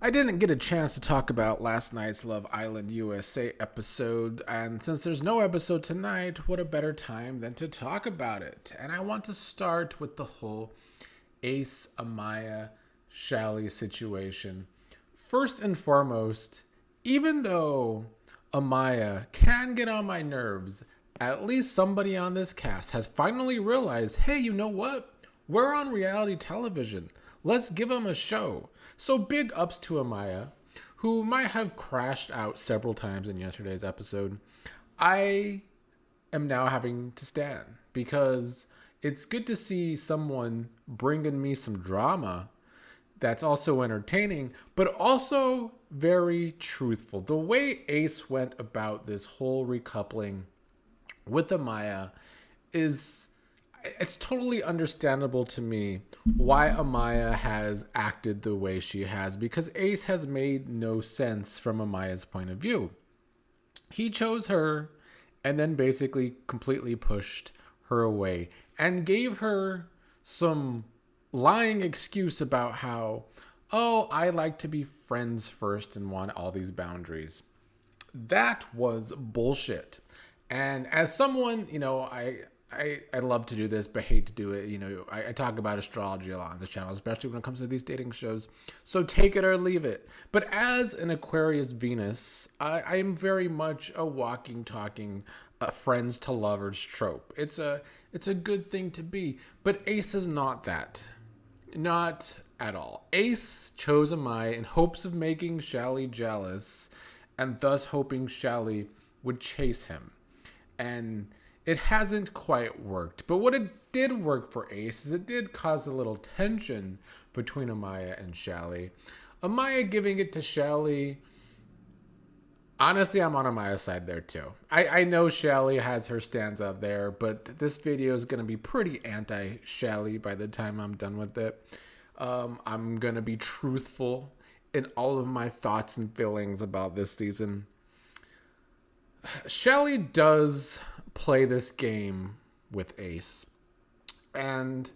I didn't get a chance to talk about last night's Love Island USA episode, and since there's no episode tonight, what a better time than to talk about it? And I want to start with the whole Ace Amaya Chelley situation. First and foremost, even though Amaya can get on my nerves, at least somebody on this cast has finally realized, hey, you know what? We're on reality television. Let's give him a show. So big ups to Amaya, who might have crashed out several times in yesterday's episode. I am now having to stand because it's good to see someone bringing me some drama that's also entertaining, but also very truthful. The way Ace went about this whole recoupling with Amaya is it's totally understandable to me why Amaya has acted the way she has because Ace has made no sense from Amaya's point of view. He chose her and then basically completely pushed her away and gave her some lying excuse about how, oh, I like to be friends first and want all these boundaries. That was bullshit. And as someone, I love to do this, but hate to do it. I talk about astrology a lot on this channel, especially when it comes to these dating shows. So take it or leave it. But as an Aquarius Venus, I am very much a walking, talking, friends to lovers trope. It's a good thing to be. But Ace is not that. Not at all. Ace chose Amaya in hopes of making Chelley jealous, and thus hoping Chelley would chase him. And it hasn't quite worked. But what it did work for Ace is it did cause a little tension between Amaya and Chelley. Amaya giving it to Chelley. Honestly, I'm on Amaya's side there too. I know Chelley has her stands up there, but this video is going to be pretty anti-Chelley by the time I'm done with it. I'm going to be truthful in all of my thoughts and feelings about this season. Chelley does play this game with Ace. And,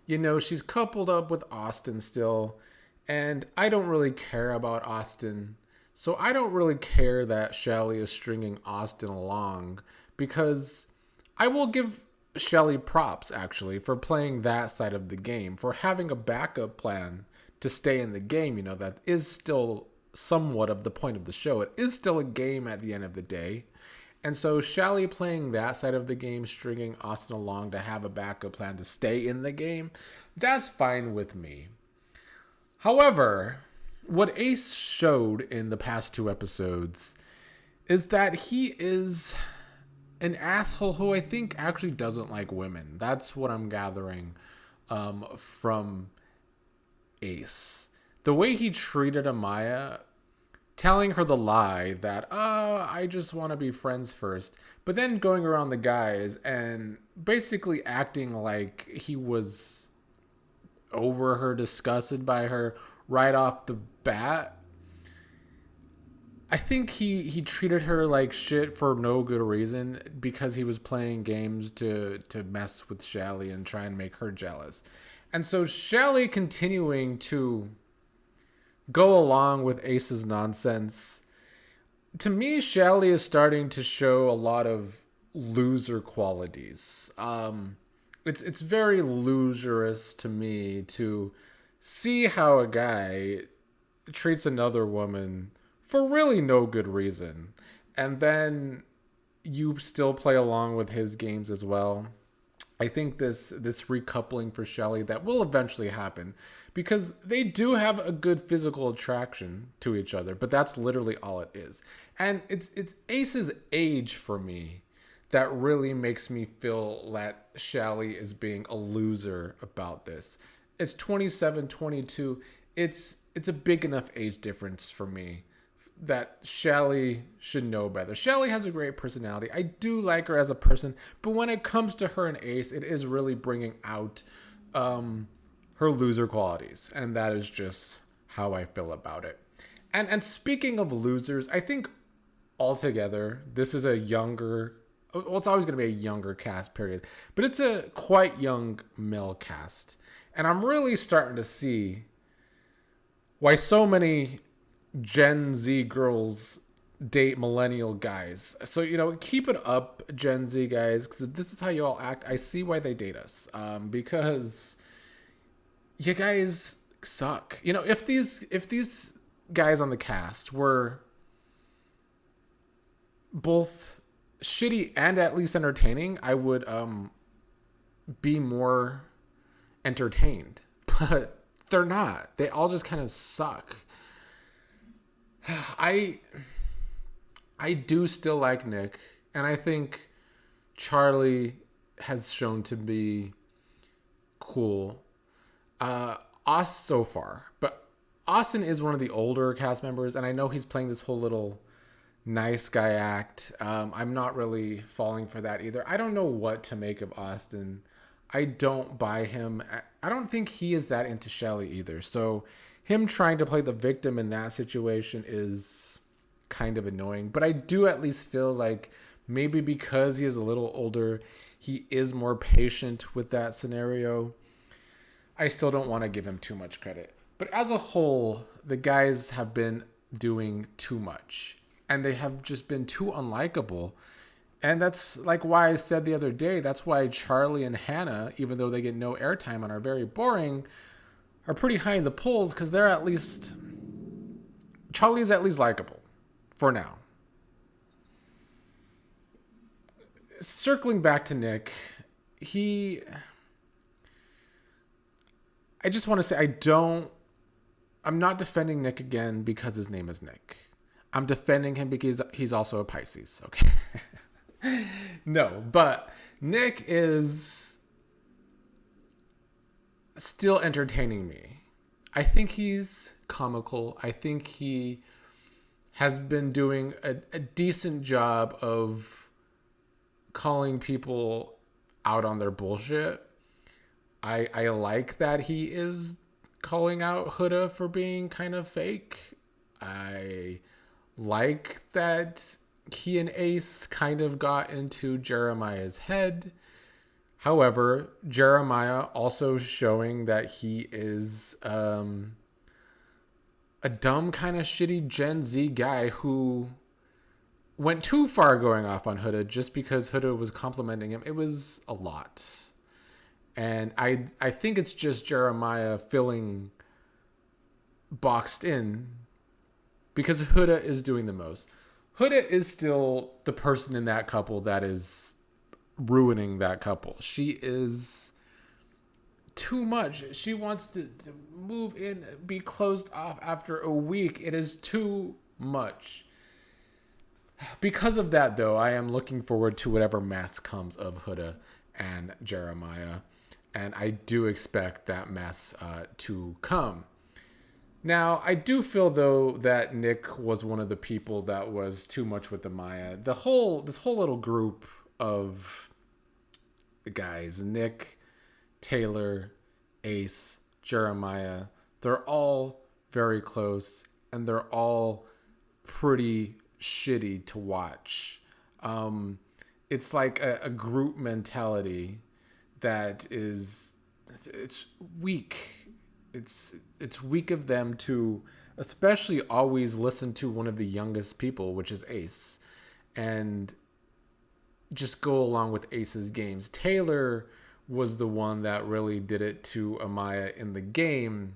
she's coupled up with Austin still. And I don't really care about Austin. So I don't really care that Chelley is stringing Austin along because I will give Chelley props, actually, for playing that side of the game, for having a backup plan to stay in the game, that is still somewhat of the point of the show. It is still a game at the end of the day. And so Chelley playing that side of the game, stringing Austin along to have a backup plan to stay in the game, that's fine with me. However, what Ace showed in the past two episodes is that he is an asshole who I think actually doesn't like women. That's what I'm gathering from Ace. The way he treated Amaya, telling her the lie that, I just want to be friends first, but then going around the guys and basically acting like he was over her, disgusted by her right off the bat. I think he treated her like shit for no good reason because he was playing games to mess with Chelley and try and make her jealous. And so Chelley continuing to go along with Ace's nonsense. To me, Chelley is starting to show a lot of loser qualities. It's very loserous to me to see how a guy treats another woman for really no good reason, and then you still play along with his games as well. I think this recoupling for Chelley that will eventually happen because they do have a good physical attraction to each other, but that's literally all it is. And it's Ace's age for me that really makes me feel that Chelley is being a loser about this. It's 27, 22. It's a big enough age difference for me that Chelley should know better. Chelley has a great personality. I do like her as a person, but when it comes to her and Ace, it is really bringing out her loser qualities, and that is just how I feel about it. And speaking of losers, I think altogether this is a younger. Well, it's always going to be a younger cast, period, but it's a quite young male cast, and I'm really starting to see why so many Gen Z girls date millennial guys. So, keep it up, Gen Z guys, because if this is how you all act, I see why they date us. Because you guys suck. If these guys on the cast were both shitty and at least entertaining, I would be more entertained. But they're not. They all just kind of suck. I do still like Nick, and I think Charlie has shown to be cool. Us so far, but Austin is one of the older cast members, and I know he's playing this whole little nice guy act. I'm not really falling for that either. I don't know what to make of Austin. I don't buy him. I don't think he is that into Chelley either. So him trying to play the victim in that situation is kind of annoying. But I do at least feel like maybe because he is a little older, he is more patient with that scenario. I still don't want to give him too much credit. But as a whole, the guys have been doing too much. And they have just been too unlikable. And that's like why I said the other day, that's why Charlie and Hannah, even though they get no airtime and are very boring, are pretty high in the polls because they're at least... Charlie's at least likable. For now. Circling back to Nick, I just want to say I'm not defending Nick again because his name is Nick. I'm defending him because he's also a Pisces, okay? No, but Nick is still entertaining me. I think he's comical. I think he has been doing a decent job of calling people out on their bullshit. I like that he is calling out Huda for being kind of fake. I like that he and Ace kind of got into Jeremiah's head. However, Jeremiah also showing that he is a dumb kind of shitty Gen Z guy who went too far going off on Huda just because Huda was complimenting him. It was a lot. And I think it's just Jeremiah feeling boxed in because Huda is doing the most. Huda is still the person in that couple that is ruining that couple. She is too much. She wants to move in, be closed off after a week. It is too much. Because of that, though, I am looking forward to whatever mess comes of Huda and Jeremiah. And I do expect that mess to come. Now, I do feel, though, that Nick was one of the people that was too much with Amaya. This whole little group of guys, Nick, Taylor, Ace, Jeremiah, they're all very close, and they're all pretty shitty to watch. It's like a group mentality that it's weak. It's weak of them to especially always listen to one of the youngest people, which is Ace, and just go along with Ace's games. Taylor was the one that really did it to Amaya in the game.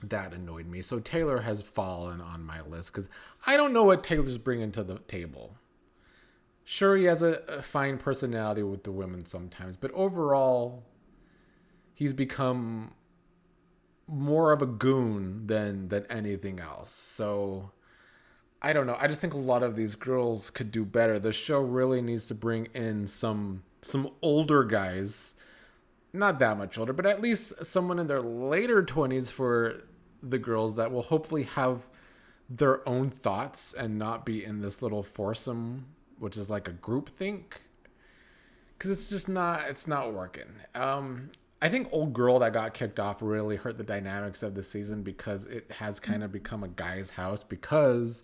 That annoyed me. So Taylor has fallen on my list because I don't know what Taylor's bringing to the table. Sure, he has a fine personality with the women sometimes, but overall, he's become more of a goon than anything else. So I don't know. I just think a lot of these girls could do better. The show really needs to bring in some older guys, not that much older, but at least someone in their later 20s for the girls that will hopefully have their own thoughts and not be in this little foursome, which is like a group think. Because it's not working. I think Old Girl that got kicked off really hurt the dynamics of the season because it has kind of become a guy's house because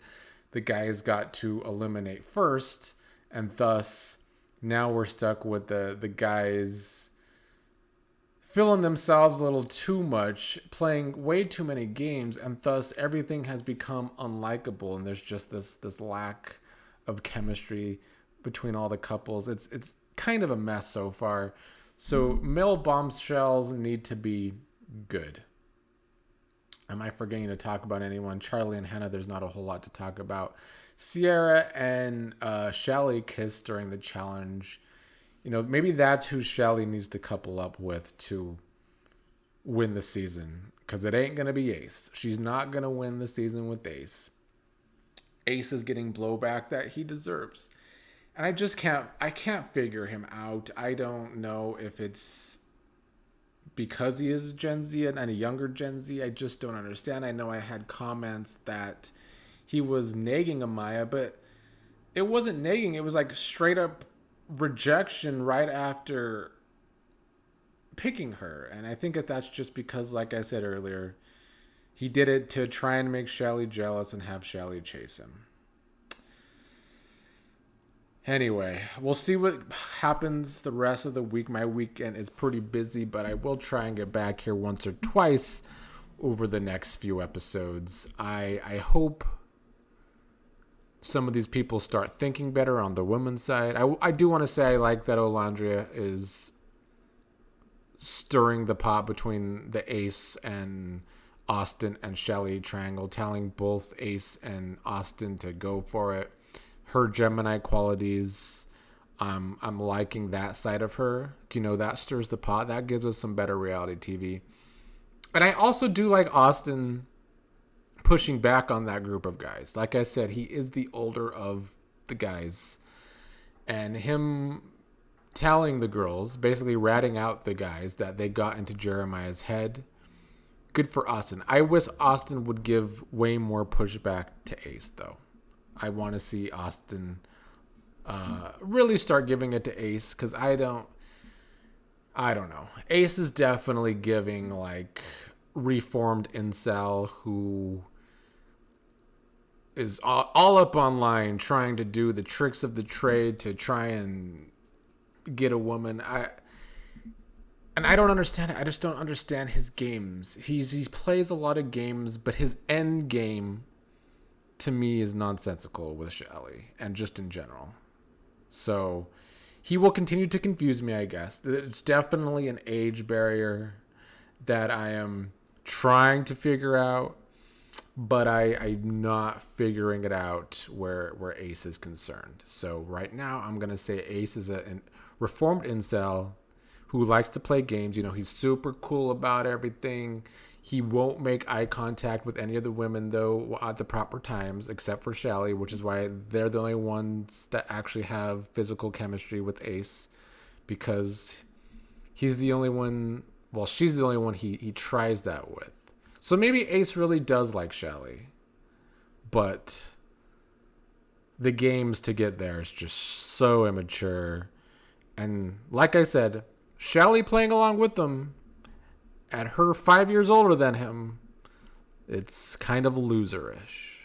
the guys got to eliminate first, and thus now we're stuck with the guys feeling themselves a little too much, playing way too many games, and thus everything has become unlikable, and there's just this lack of chemistry between all the couples. It's kind of a mess so far. So male bombshells need to be good. Am I forgetting to talk about anyone? Charlie and Hannah, there's not a whole lot to talk about. Sierra and Chelley kissed during the challenge. Maybe that's who Chelley needs to couple up with to win the season. Because it ain't going to be Ace. She's not going to win the season with Ace. Ace is getting blowback that he deserves. And I can't figure him out. I don't know if it's because he is Gen Z and a younger Gen Z. I just don't understand. I know I had comments that he was nagging Amaya, but it wasn't nagging. It was like straight up rejection right after picking her. And I think that's just because, like I said earlier, he did it to try and make Chelley jealous and have Chelley chase him. Anyway, we'll see what happens the rest of the week. My weekend is pretty busy, but I will try and get back here once or twice over the next few episodes. I hope some of these people start thinking better on the women's side. I do want to say I like that Olandria is stirring the pot between the Ace and Austin and Chelley triangle, telling both Ace and Austin to go for it. Her Gemini qualities, I'm liking that side of her. That stirs the pot. That gives us some better reality TV. And I also do like Austin pushing back on that group of guys. Like I said, he is the older of the guys. And him telling the girls, basically ratting out the guys that they got into Jeremiah's head. Good for Austin. I wish Austin would give way more pushback to Ace, though. I want to see Austin really start giving it to Ace, because I don't know. Ace is definitely giving like reformed incel who is all up online trying to do the tricks of the trade to try and get a woman. I don't understand it. I just don't understand his games. He plays a lot of games, but his end game to me is nonsensical with Chelley and just in general. So he will continue to confuse me, I guess. It's definitely an age barrier that I am trying to figure out, but I'm not figuring it out where Ace is concerned. So right now I'm going to say Ace is a reformed incel who likes to play games. He's super cool about everything. He won't make eye contact with any of the women, though, at the proper times, except for Chelley, which is why they're the only ones that actually have physical chemistry with Ace, because he's the only one, well, she's the only one he tries that with. So maybe Ace really does like Chelley, but the games to get there is just so immature. And like I said, Chelley playing along with them at her 5 years older than him, it's kind of loserish.